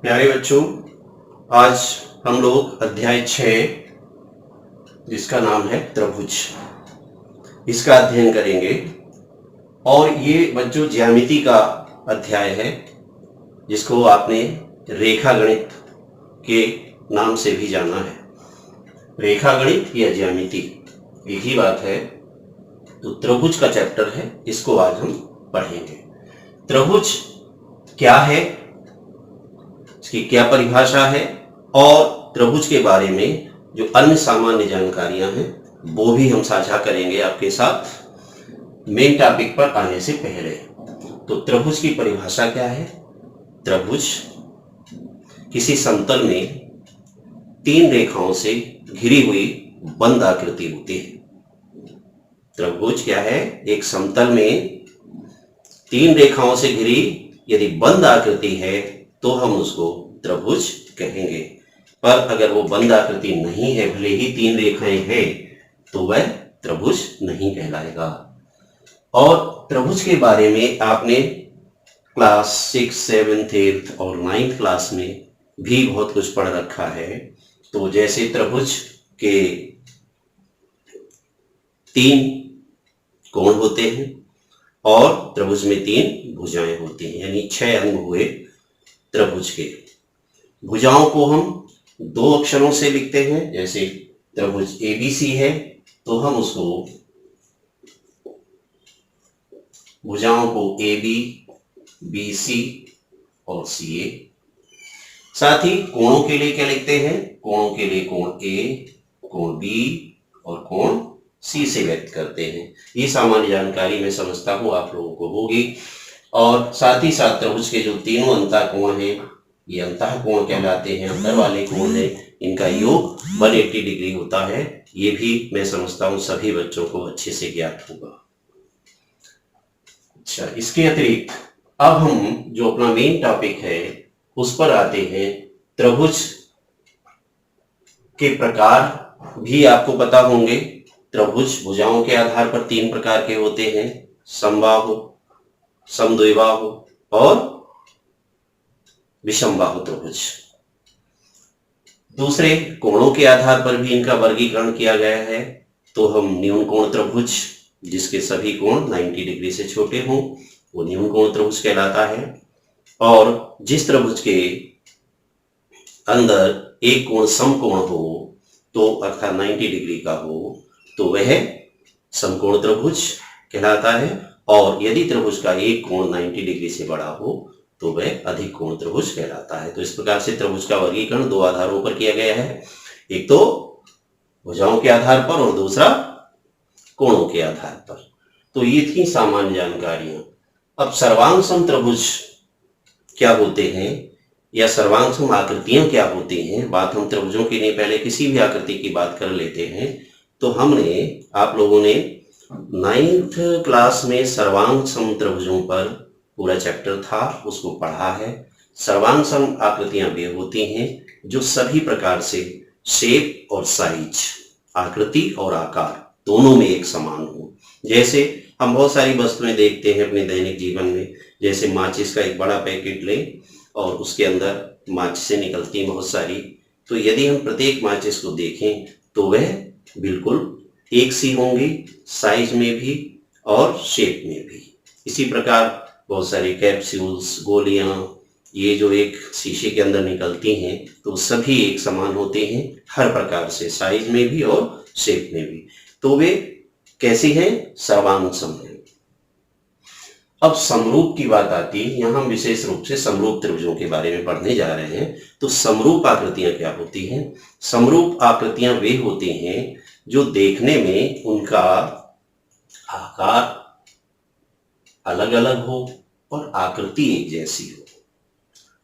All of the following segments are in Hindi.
प्यारे बच्चों, आज हम लोग अध्याय 6 जिसका नाम है त्रिभुज, इसका अध्ययन करेंगे। और ये बच्चों ज्यामिति का अध्याय है जिसको आपने रेखा गणित के नाम से भी जाना है। रेखा गणित या ज्यामिति एक ही बात है। तो त्रिभुज का चैप्टर है, इसको आज हम पढ़ेंगे। त्रिभुज क्या है, इसकी क्या परिभाषा है, और त्रिभुज के बारे में जो अन्य सामान्य जानकारियां हैं वो भी हम साझा करेंगे आपके साथ मेन टॉपिक पर आने से पहले। तो त्रिभुज की परिभाषा क्या है? त्रिभुज किसी समतल में 3 रेखाओं से घिरी हुई बंद आकृति होती है। त्रिभुज क्या है? एक समतल में 3 रेखाओं से घिरी यदि बंद आकृति है तो हम उसको त्रिभुज कहेंगे। पर अगर वो बंद आकृति नहीं है, भले ही 3 रेखाएं हैं, तो वह त्रिभुज नहीं कहलाएगा। और त्रिभुज के बारे में आपने क्लास 6, 7, 8 और 9th क्लास में भी बहुत कुछ पढ़ रखा है। तो जैसे त्रिभुज के 3 कोण होते हैं और त्रिभुज में 3 भुजाएं होती हैं, यानी 6 अंग हुए त्रिभुज के। भुजाओं को हम 2 अक्षरों से लिखते हैं। जैसे त्रिभुज ABC है तो हम उसको भुजाओं को AB, BC और CA। साथ ही कोणों के लिए क्या लिखते हैं? कोणों के लिए कोण A, कोण B और कोण C से व्यक्त करते हैं। ये सामान्य जानकारी मैं समझता हूँ आप लोगों को होगी। और साथ ही साथ त्रिभुज के जो तीनों अंतः कोण हैं, ये अंतः कोण कहलाते हैं, अंदर वाले कोण हैं, इनका योग 180 डिग्री होता है। ये भी मैं समझता हूँ सभी बच्चों को अच्छे से ज्ञात होगा। अच्छा, इसके अतिरिक्त अब हम जो अपना मेन टॉपिक है उस पर आते हैं। त्रिभुज के प्रकार भी आपको पता होंगे। त्रिभुज भुजाओं के आधार पर 3 प्रकार के होते हैं: समबाहु, समद्विबाहु और विषमबाहु त्रिभुज। दूसरे कोणों के आधार पर भी इनका वर्गीकरण किया गया है। तो हम न्यून कोण त्रिभुज, जिसके सभी कोण 90 डिग्री से छोटे हों, वो न्यून कोण त्रिभुज कहलाता है। और जिस त्रिभुज के अंदर एक कोण समकोण हो, तो अर्थात 90 डिग्री का हो, तो वह समकोण त्रिभुज कहलाता है। और यदि त्रिभुज का एक कोण 90 डिग्री से बड़ा हो तो वह अधिक कोण त्रिभुज कहलाता है। तो इस प्रकार से त्रिभुज का वर्गीकरण 2 आधारों पर किया गया है, एक तो भुजाओं के आधार पर और दूसरा कोणों के आधार पर। तो ये थी सामान्य जानकारियां। अब सर्वांग त्रिभुज क्या होते हैं या सर्वांग आकृतियां क्या होती हैं, बात हम त्रिभुजों की नहीं, पहले किसी भी आकृति की बात कर लेते हैं। तो हमने आप लोगों ने 9th क्लास में सर्वांग त्रिभुजों पर पूरा चैप्टर था, उसको पढ़ा है। सर्वांग आकृतियां वे होती हैं जो सभी प्रकार से शेप और साइज, आकृति और आकार दोनों में एक समान हो। जैसे हम बहुत सारी वस्तुएं देखते हैं अपने दैनिक जीवन में। जैसे माचिस का एक बड़ा पैकेट लें और उसके अंदर माचिसें निकलती हैं बहुत सारी। तो यदि हम प्रत्येक माचिस को देखें तो वह बिल्कुल एक सी होंगी, साइज में भी और शेप में भी। इसी प्रकार बहुत सारी कैप्सूल्स, गोलियां, ये जो एक शीशे के अंदर निकलती हैं तो सभी एक समान होते हैं हर प्रकार से, साइज में भी और शेप में भी। तो वे कैसी हैं? सर्वांग सम हैं। अब समरूप की बात आती है। यहाँ हम विशेष रूप से समरूप त्रिभुजों के बारे में पढ़ने जा रहे हैं। तो समरूप आकृतियां क्या होती हैं? समरूप आकृतियां वे होती हैं जो देखने में उनका आकार अलग अलग हो और आकृति एक जैसी हो।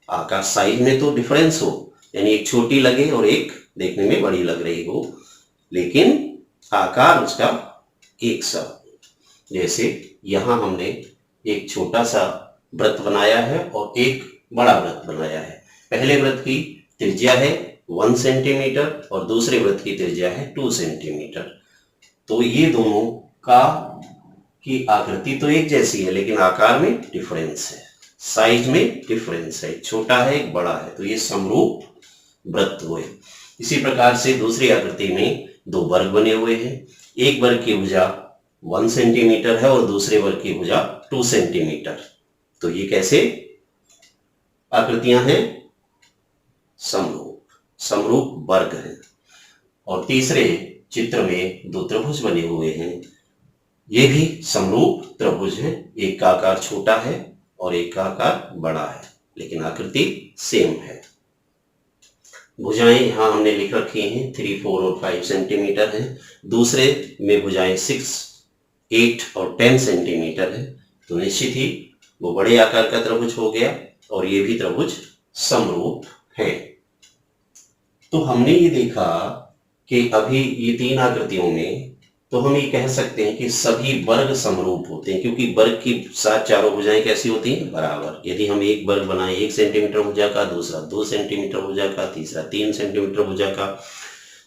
आकार, साइज में तो डिफरेंस हो, यानी एक छोटी लगे और एक देखने में बड़ी लग रही हो, लेकिन आकार उसका एक सा। जैसे यहां हमने एक छोटा सा वृत्त बनाया है और एक बड़ा वृत्त बनाया है। पहले वृत्त की त्रिज्या है 1 सेंटीमीटर और दूसरे वृत्त की त्रिज्या है 2 सेंटीमीटर। तो ये दोनों का की आकृति तो एक जैसी है लेकिन आकार में डिफरेंस है। साइज में डिफरेंस है, छोटा है एक बड़ा है, तो ये समरूप वृत्त हुए। इसी प्रकार से दूसरी आकृति में दो वर्ग बने हुए हैं, एक वर्ग की भुजा 1 सेंटीमीटर है और दूसरे वर्ग की भुजा 2 सेंटीमीटर। तो ये कैसे आकृतियां हैं? समरूप वर्ग हैं। और तीसरे चित्र में दो त्रिभुज बने हुए हैं, ये भी समरूप त्रिभुज हैं, एक का आकार छोटा है और एक का आकार बड़ा है, लेकिन आकृति सेम है। भुजाएं यहां हमने लिख रखी हैं, 3, 4 और 5 सेंटीमीटर हैं। दूसरे में भुजाएं 6, 8 और 10 सेंटीमीटर है, तो निश्चित ही वो बड़े आकार का त्रिभुज हो गया और ये भी त्रिभुज समरूप है। तो हमने ये देखा कि अभी ये तीन आकृतियों में तो हम ये कह सकते हैं कि सभी वर्ग समरूप होते हैं, क्योंकि वर्ग की साथ चारों भुजाएं कैसी होती हैं? बराबर। यदि हम एक वर्ग बनाएं 1 सेंटीमीटर भुजा का, दूसरा 2 सेंटीमीटर भुजा का, तीसरा 3 सेंटीमीटर भुजा का,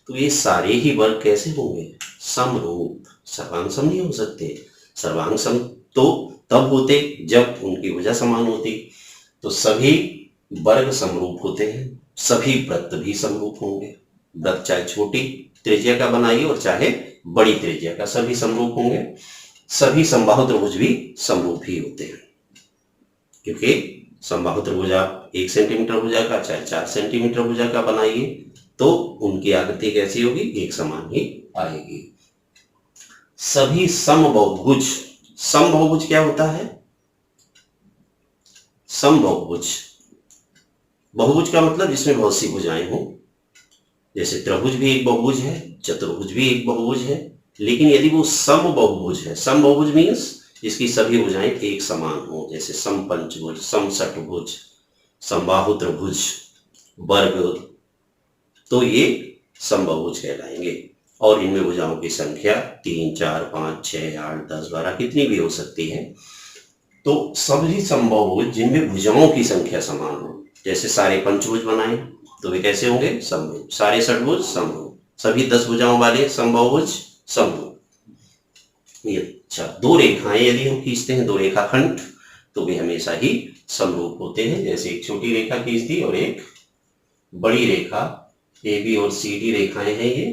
तो ये सारे ही वर्ग कैसे होंगे? समरूप। सर्वांग सम नहीं हो सकते। सर्वांग सम तो तब होते जब उनकी भुजा समान होती। तो सभी वर्ग समरूप होते हैं, सभी वृत्त भी समरूप होंगे। वृत्त चाहे छोटी त्रिज्या का बनाइए और चाहे बड़ी त्रिज्या का, सभी समरूप होंगे। सभी समबाहु त्रिभुज भी समरूप ही होते हैं, क्योंकि समबाहु त्रिभुज आप 1 सेंटीमीटर भुजा का चाहे 4 सेंटीमीटर भुजा का बनाइए तो उनकी आकृति कैसी होगी? एक समान ही आएगी। सभी समबाहुभुज, समबाहुभुज क्या होता है? समबाहुभुज, बहुभुज का मतलब जिसमें बहुत सी भुजाएं हों। जैसे त्रिभुज भी एक बहुभुज है, चतुर्भुज भी एक बहुभुज है, लेकिन यदि वो समबाहुभुज है, समबाहुभुज मीन्स जिसकी सभी भुजाएं एक समान हो, जैसे समपंचभुज, समषटभुज, समबाहु त्रिभुज, वर्ग, तो ये समबाहुभुज कहलाएंगे। और इनमें भुजाओं की संख्या 3, 4, 5, 6, 8, 10, 12 कितनी भी हो सकती है। तो सभी समबाहुभुज जिनमें भुजाओं की संख्या समान हो, जैसे सारे पंचभुज बनाए तो वे कैसे होंगे? समभुज। सारे षटभुज समभुज, सभी 10 भुजाओं वाले समबाहुभुज समभुज। अच्छा, दो रेखाएं यदि हम खींचते हैं, दो रेखाखंड, तो वे हमेशा ही समरूप होते हैं। जैसे एक छोटी रेखा खींच दी और एक बड़ी रेखा, ए बी और सी डी रेखाएं हैं ये,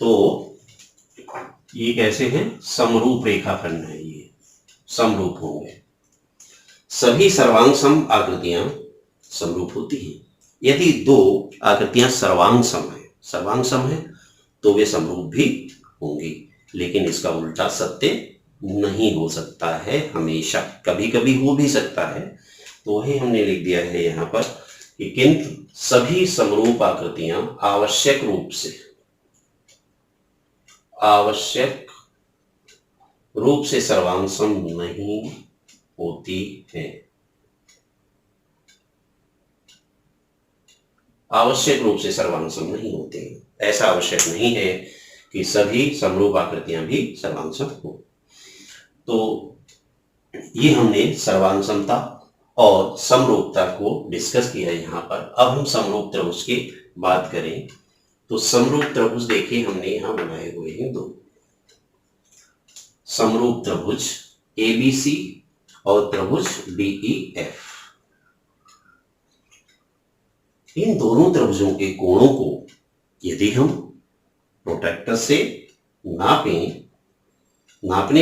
तो ये कैसे हैं? समरूप रेखाखंड है, ये समरूप होंगे। सभी सर्वांग सम आकृतियां समरूप होती हैं। यदि दो आकृतियां सर्वांग सम है तो वे समरूप भी होंगी, लेकिन इसका उल्टा सत्य नहीं हो सकता है हमेशा, कभी कभी हो भी सकता है। तो वही हमने लिख दिया है यहाँ पर कि किंतु सभी समरूप आकृतियां आवश्यक रूप से सर्वांग सम नहीं होती है। आवश्यक रूप से सर्वांग सम नहीं होते हैं। ऐसा आवश्यक नहीं है कि सभी समरूप आकृतियां भी सर्वांग सम हो। तो ये हमने सर्वांग समता और समरूपता को डिस्कस किया यहाँ पर। अब हम समरूप त्रिभुज की बात करें तो समरूप त्रिभुज देखिए हमने यहाँ बनाए हुए हैं दो समरूप त्रिभुज, ABC और त्रिभुज DEF। इन दोनों त्रिभुजों के कोणों को यदि हम प्रोट्रैक्टर से नापने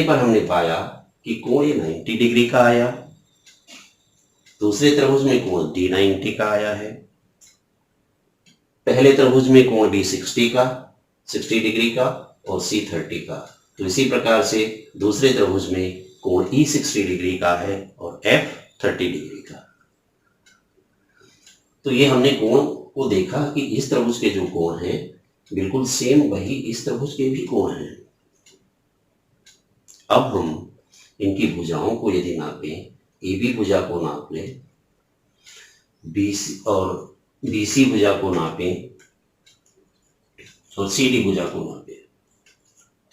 पर हमने पाया कि कोण ये 90 डिग्री का आया, दूसरे त्रिभुज में कोण D90 का आया है, पहले त्रिभुज में कोण B 60 डिग्री का और C 30 का। तो इसी प्रकार से दूसरे त्रिभुज में कोण E 60 डिग्री का है और F 30 डिग्री का। तो ये हमने कोण को देखा कि इस त्रिभुज के जो कोण हैं बिल्कुल सेम वही इस त्रिभुज के भी कोण हैं। अब हम इनकी भुजाओं को यदि नापें, AB भुजा को नाप लें, BC भुजा को नापें और CD भुजा को नापें,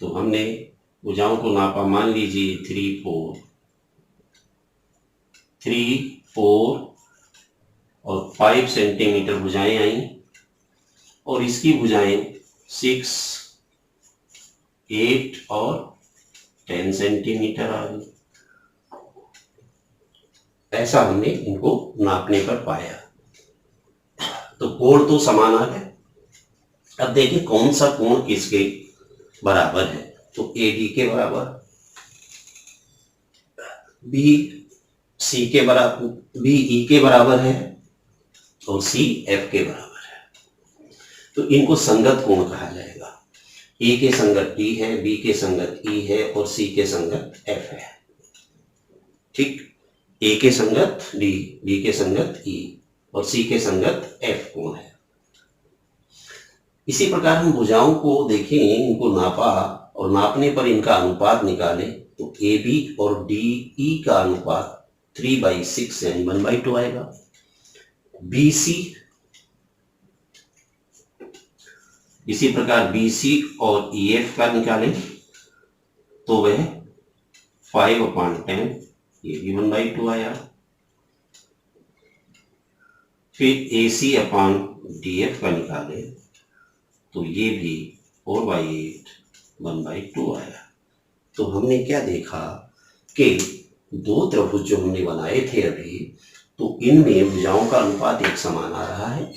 तो हमने भुजाओं को नापा, मान लीजिए 3, 4 और 5 सेंटीमीटर भुजाएं आई और इसकी भुजाएं 6, 8 और 10 सेंटीमीटर आ गई। ऐसा हमने इनको नापने पर पाया। तो कोण तो समान आ गए। अब देखिए कौन सा कोण किसके बराबर है। तो एडी के बराबर, बी सी के बराबर, बी ई के बराबर है और सी एफ के बराबर है। तो इनको संगत कोण कहा जाएगा। ए के संगत डी है, बी के संगत ई है और सी के संगत एफ है। ठीक, ए के संगत डी, बी के संगत ई और सी के संगत एफ कोण है। इसी प्रकार हम भुजाओं को देखें, इनको नापा और नापने पर इनका अनुपात निकाले तो ए बी और डी ई का अनुपात 3/6 यानी 1/2 आएगा। बी सी, इसी प्रकार बी सी और ई एफ का निकालें तो वह 5/10, ये भी 1/2 आया। फिर ए सी अपॉन डी एफ का निकालें तो ये भी 4/8, 1/2 आया। तो हमने क्या देखा कि दो त्रिभुज जो हमने बनाए थे अभी, तो इनमें भुजाओं का अनुपात एक समान आ रहा है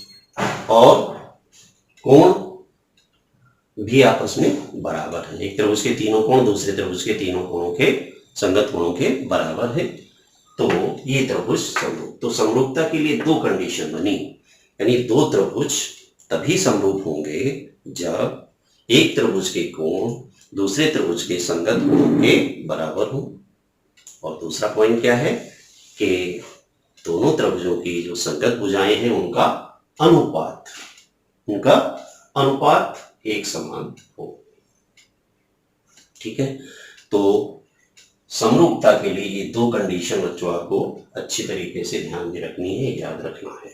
और कोण भी आपस में बराबर है। एक त्रिभुज के तीनों कोण दूसरे त्रिभुज के तीनों कोणों के संगत कोणों के बराबर है। तो ये त्रिभुज समरूप। तो समरूपता के लिए दो कंडीशन बनी, यानी दो त्रिभुज तभी समरूप होंगे जब एक त्रिभुज के कोण दूसरे त्रिभुज के संगत कोणों के बराबर हो। और दूसरा पॉइंट क्या है कि दोनों त्रिभुजों की जो संगत भुजाएं हैं उनका अनुपात एक समान हो। ठीक है, तो समरूपता के लिए ये दो कंडीशन बच्चों आपको अच्छी तरीके से ध्यान में रखनी है, याद रखना है।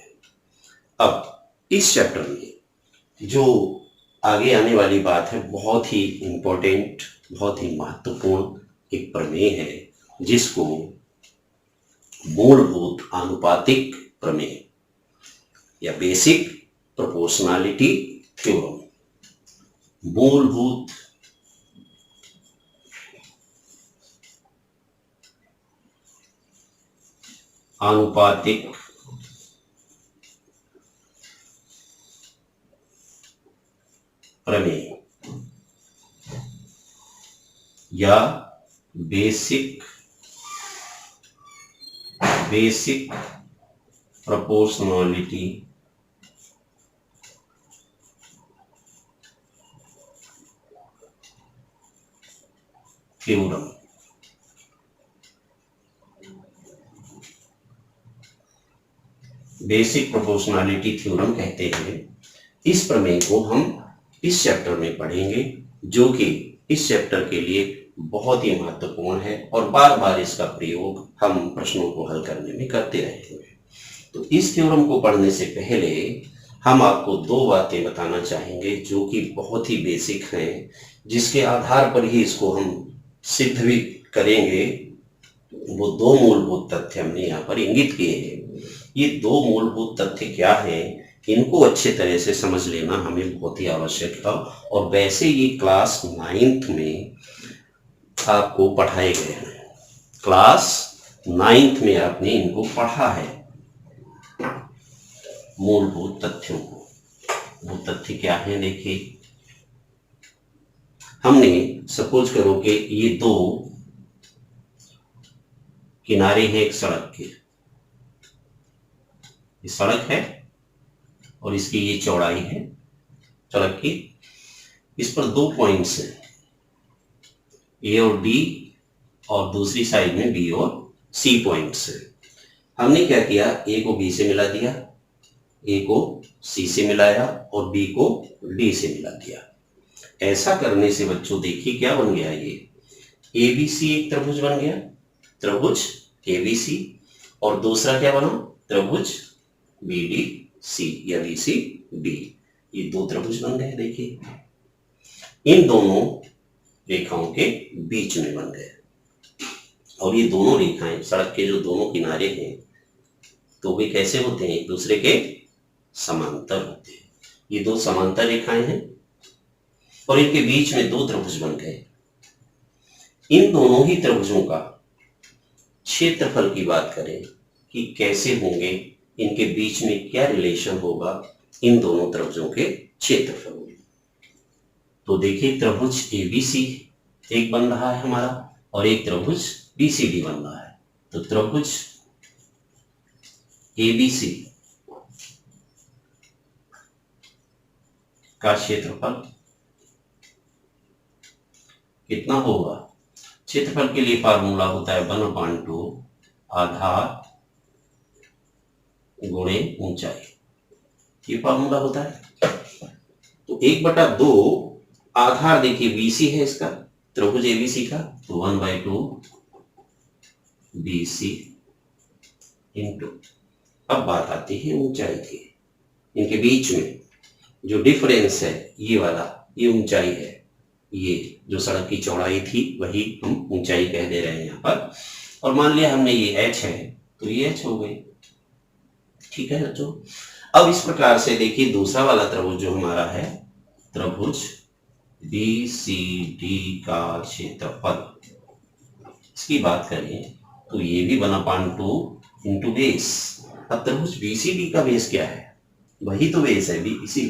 अब इस चैप्टर में जो आगे आने वाली बात है, बहुत ही इंपॉर्टेंट, बहुत ही महत्वपूर्ण एक प्रमेय है जिसको मूलभूत आनुपातिक प्रमेय या बेसिक प्रोपोर्शनैलिटी थ्योरम, मूलभूत आनुपातिक प्रमेय या basic proportionality theorem. Basic proportionality theorem कहते हैं। इस प्रमेय को हम इस चैप्टर में पढ़ेंगे, जो कि इस चैप्टर के लिए बहुत ही महत्वपूर्ण है और बार बार इसका प्रयोग हम प्रश्नों को हल करने में करते रहेंगे। तो इस थ्योरम को पढ़ने से पहले हम आपको दो बातें बताना चाहेंगे जो कि बहुत ही बेसिक हैं, जिसके आधार पर ही इसको हम सिद्ध भी करेंगे। वो दो मूलभूत तथ्य हमने यहाँ पर इंगित किए हैं। ये दो मूलभूत तथ्य क्या हैं, इनको अच्छे तरह से समझ लेना हमें बहुत ही आवश्यक है। और वैसे ये क्लास 9th में आपको पढ़ाए गए हैं, क्लास 9th में आपने इनको पढ़ा है, मूलभूत तथ्यों को। वो तथ्य क्या है देखिए, हमने सपोज करो कि ये दो किनारे हैं एक सड़क के, ये सड़क है और इसकी ये चौड़ाई है सड़क की। इस पर दो पॉइंट्स हैं, ए और डी, और दूसरी साइड में बी और सी पॉइंट्स हैं। हमने क्या किया, ए को बी से मिला दिया, ए को सी से मिलाया और बी को डी से मिला दिया। ऐसा करने से बच्चों देखिए क्या बन गया, ये ए बी सी एक त्रिभुज बन गया, त्रिभुज ए बी सी, और दूसरा क्या बना, त्रिभुज बी डी सी या बी सी डी। ये दो त्रिभुज बन गए देखिए, इन दोनों रेखाओं के बीच में बन गए। और ये दोनों रेखाएं सड़क के जो दोनों किनारे हैं तो वे कैसे होते हैं, एक दूसरे के समांतर होते हैं। ये दो समांतर रेखाएं हैं और इनके बीच में दो त्रिभुज बन गए। इन दोनों ही त्रिभुजों का क्षेत्रफल की बात करें कि कैसे होंगे, इनके बीच में क्या रिलेशन होगा इन दोनों त्रिभुजों के क्षेत्रफल में। तो देखिए त्रिभुज एबीसी एक बन रहा है हमारा और एक त्रिभुज बीसीडी बन रहा है। तो त्रिभुज एबीसी का क्षेत्रफल कितना होगा? क्षेत्रफल के लिए फार्मूला होता है 1/2 आधार गुणे ऊंचाई, ये फार्मूला होता है। तो 1/2 आधार देखिए बीसी है इसका, त्रिभुज एबीसी का, तो 1/2 बीसी इंटू, अब बात आती है ऊंचाई की। इनके बीच में जो डिफरेंस है ये वाला, ये ऊंचाई है, ये जो सड़क की चौड़ाई थी वही हम ऊंचाई कह दे रहे हैं यहाँ पर। और मान लिया हमने ये h है तो ये h हो गई, ठीक है बच्चों। अब इस प्रकार से देखिए दूसरा वाला त्रिभुज जो हमारा है, त्रिभुज BCD का क्षेत्रफल, इसकी बात करें तो ये भी 1/2 इंटू बेस। अब त्रिभुज BCD का बेस क्या है? वही तो बेस है BC,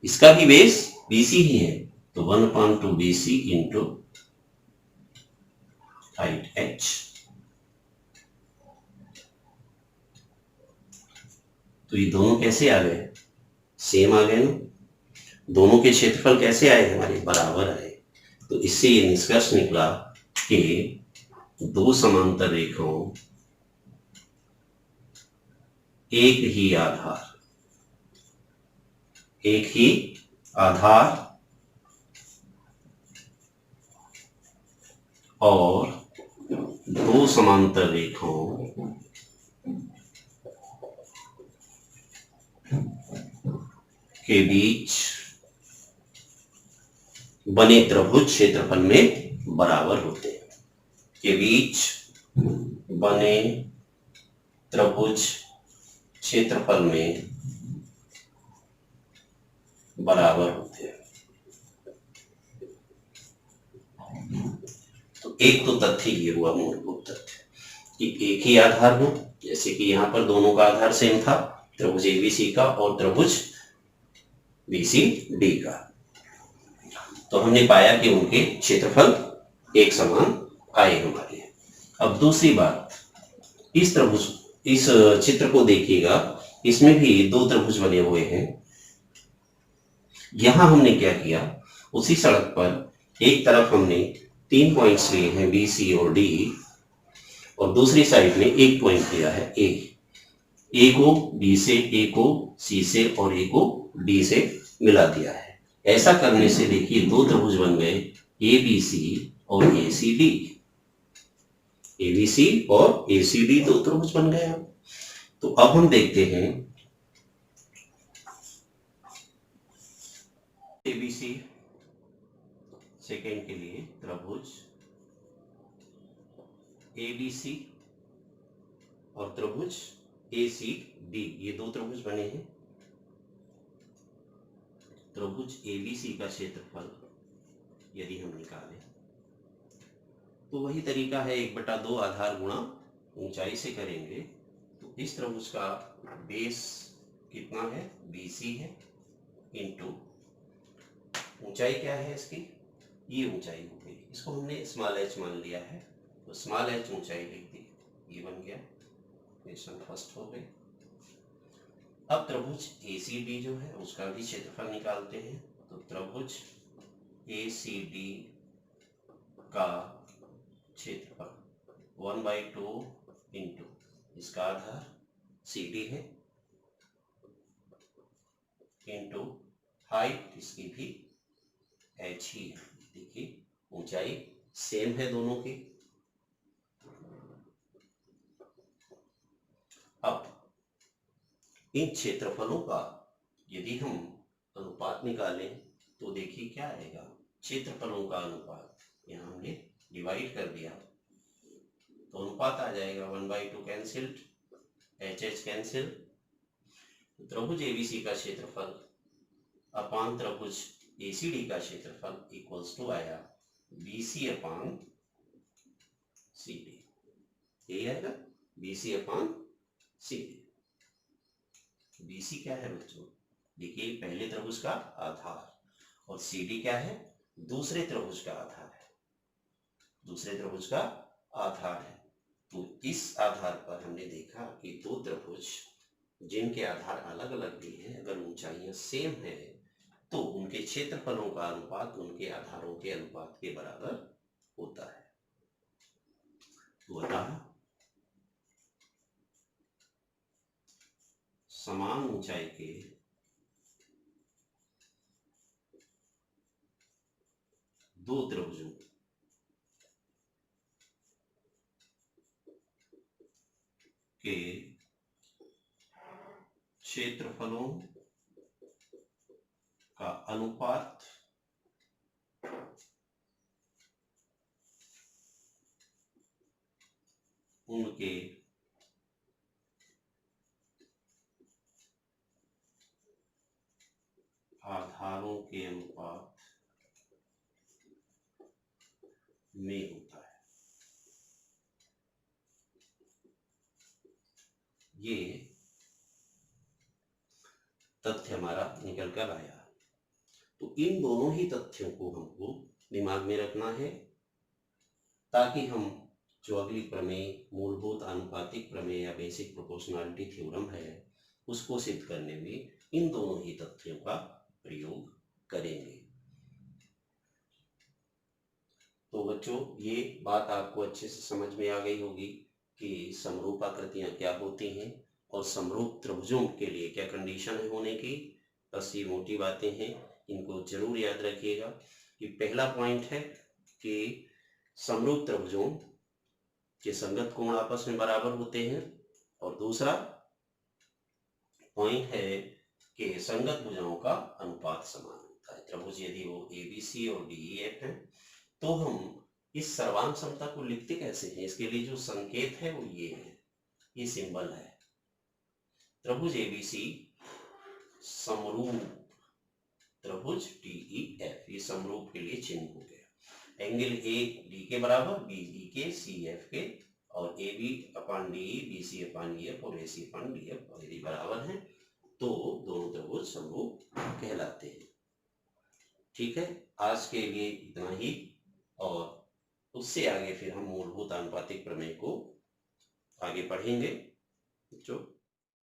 इसका भी बेस BC ही है, तो 1/2 BC इंटू हाइट h। तो ये दोनों कैसे आ गए? सेम आ गए ना। दोनों के क्षेत्रफल कैसे आए? हमारे बराबर आए। तो इससे ये निष्कर्ष निकला कि दो समांतर रेखाओं एक ही आधार और दो समांतर रेखाओं के बीच बने त्रिभुज क्षेत्रफल में बराबर होते हैं। के बीच बने त्रिभुज क्षेत्रफल में बराबर होते हैं। तो एक तो तथ्य ये हुआ, मूलभूत तथ्य कि एक ही आधार हो, जैसे कि यहाँ पर दोनों का आधार सेम था, त्रिभुज एबीसी का और त्रिभुज बीसीडी का। तो हमने पाया कि उनके क्षेत्रफल एक समान आए हमारे। अब दूसरी बात, इस चित्र को देखिएगा, इसमें भी दो त्रिभुज बने हुए हैं। यहां हमने क्या किया, उसी सड़क पर एक तरफ हमने 3 पॉइंट्स लिए हैं बी सी और डी, और दूसरी साइड में एक पॉइंट लिया है ए को बी से, ए को सी से और ए को डी से मिला दिया है। ऐसा करने से देखिए दो त्रिभुज बन गए, ए बी सी और ए सी डी। एबीसी और एसीडी दो त्रिभुज बन गए। तो अब हम देखते हैं एबीसी सेकेंड के लिए त्रिभुज एबीसी और त्रिभुज एसीडी, ये दो त्रिभुज बने हैं। त्रिभुज एबीसी का क्षेत्रफल यदि हम निकालें तो वही तरीका है, 1/2 आधार गुणा ऊंचाई से करेंगे। तो इस त्रिभुज का बेस कितना है? BC है, इंटू ऊंचाई क्या है इसकी? ये ऊंचाई हो गई, इसको हमने स्मॉल h मान लिया है, तो स्मॉल h ऊंचाई लिख दी, ये बन गया, क्वेश्चन फर्स्ट हो गई। अब त्रिभुज ACD जो है उसका भी क्षेत्रफल निकालते हैं। तो त्रिभुज ACD का क्षेत्रफल 1/2 इंटू इसका आधार CD है, इंटू हाइट इसकी भी h ही है। देखिए ऊंचाई सेम है दोनों की। अब इन क्षेत्रफलों का यदि हम अनुपात निकालें तो देखिए क्या आएगा, क्षेत्रफलों का अनुपात, यहाँ हमने डिवाइड कर दिया तो अनुपात आ जाएगा 1/2 कैंसिल्ड, HH कैंसिल। त्रिभुज एबीसी का क्षेत्रफल अपान त्रिभुज एसीडी का क्षेत्रफल इक्वल्स टू आया BC अपान CD, यही आएगा BC अपान सीधे। बीसी क्या है बच्चों? देखिए, पहले त्रिभुज का आधार और सीडी क्या है? दूसरे त्रिभुज का आधार है, दूसरे त्रिभुज का आधार है। तो इस आधार पर हमने देखा कि दो त्रिभुज जिनके आधार अलग अलग भी हैं, अगर ऊंचाइयां सेम है तो उनके क्षेत्रफलों का अनुपात उनके आधारों के अनुपात के बराबर होता है। तो अतः समान ऊंचाई के दो त्रिभुजों के क्षेत्रफलों का अनुपात उनके आधारों के अनुपात में होता है। ये तथ्य हमारा निकल कर आया। तो इन दोनों ही तथ्यों को हमको दिमाग में रखना है ताकि हम जो अगली प्रमेय, मूलभूत आनुपातिक प्रमेय या बेसिक प्रोपोर्शनैलिटी थ्योरम है, उसको सिद्ध करने में इन दोनों ही तथ्यों का प्रयोग करेंगे। तो बच्चों, ये बात आपको अच्छे से समझ में आ गई होगी कि समरूप आकृतियां क्या होती हैं और समरूप त्रिभुजों के लिए क्या कंडीशन है होने की। बस ये मोटी बातें हैं, इनको जरूर याद रखिएगा कि पहला पॉइंट है कि समरूप त्रिभुजों के संगत कोण आपस में बराबर होते हैं, और दूसरा पॉइंट है कि संगत भुजाओं का अनुपात समान होता है। त्रिभुज यदि वो एबीसी और डीईएफ है तो हम इस सर्वांग समता को लिखते कैसे हैं? इसके लिए जो संकेत है वो ये है, ये सिंबल है। त्रिभुज एबीसी समरूप त्रिभुज डीईएफ, ये समरूप के लिए चिन्ह हो गया। एंगल ए डी के बराबर, बी डी के, सी एफ के, और A B upon D, B C upon E F और A C upon D F यदि बराबर हैं तो दोनों त्रिभुज समरूप कहलाते हैं। ठीक है, आज के लिए इतना ही, और उससे आगे फिर हम मूलभूत आनुपातिक प्रमेय को आगे पढ़ेंगे। जो